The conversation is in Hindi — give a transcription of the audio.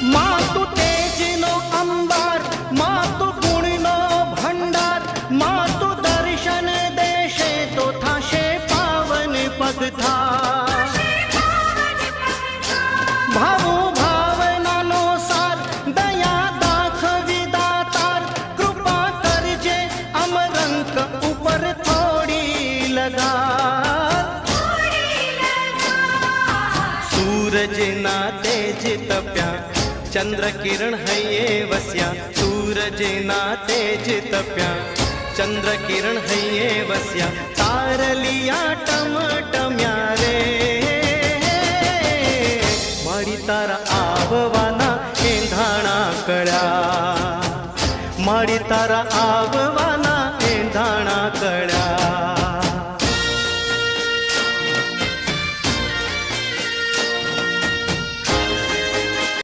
मातु तेजनो अंबार, मातु गुणनो भंडार, मातु दर्शन देशे तो थाशे पावन पगथा। भावो भावनानो सार, दया दाखवी दातार, कृपा करजे अमरंक ऊपर थोड़ी लगा। सूरज ना तेज तप्या, चंद्र किरण हये वस्या। सूरज ना तेज तप्या, चंद्र किरण हये वस्या। तारलिया टमटम्या रे, माडी तारा आववाना एंधाणा कळ्या, माडी तारा